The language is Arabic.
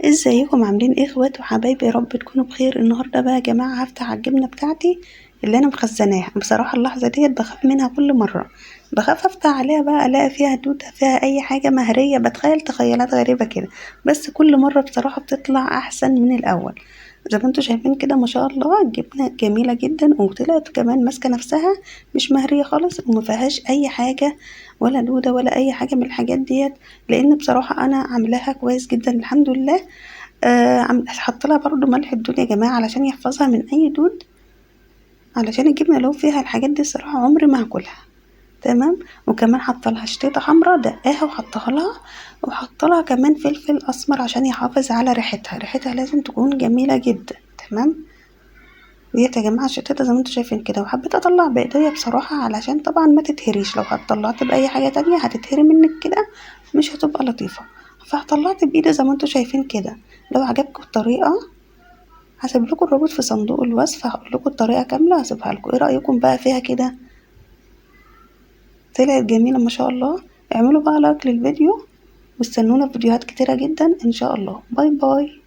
ازيكم عاملين ايه اخوات وحبايبي؟ يا رب تكونوا بخير. النهارده بقى يا جماعه هفتح على الجبنه بتاعتي اللي انا مخزناها. بصراحه اللحظه ديت بخاف منها كل مره، بخاف افتح عليها بقى الاقي فيها دوده، فيها اي حاجه مهريه، بتخيل تخيلات غريبه كده. بس كل مره بصراحه بتطلع احسن من الاول. زي ما انتوا شايفين كده ما شاء الله الجبنه جميله جدا، وطلعت كمان ماسكه نفسها، مش مهريه خالص وما فيهاش اي حاجه ولا دوده ولا اي حاجه من الحاجات ديت. لان بصراحه انا عاملاها كويس جدا الحمد لله. حاطه لها برضو ملح الدود يا جماعه علشان يحفظها من اي دود، علشان الجبنه لو فيها الحاجات دي الصراحه عمري ما هاكلها. تمام. وكمان حاطه لها شطيطه حمراء دقاها وحطها لها، وحاطه لها كمان فلفل اسمر عشان يحافظ على ريحتها. ريحتها لازم تكون جميله جدا. تمام. ديت يا جماعه الشطيطه زي ما انتم شايفين كده، وحبيت اطلع بايديا بصراحه علشان طبعا ما تتهريش. لو هتطلعت باي حاجه تانية هتتهري منك كده، مش هتبقى لطيفه. فطلعت بايدي زي ما انتم شايفين كده. لو عجبكم الطريقه هسيب لكم الرابط في صندوق الوصف، هقول لكم الطريقه كامله هسيبها لكم. ايه رايكم بقى فيها كده؟ طلعت جميله ما شاء الله. اعملوا بقى لايك للفيديو واستنونا في فيديوهات كتيره جدا ان شاء الله. باي باي.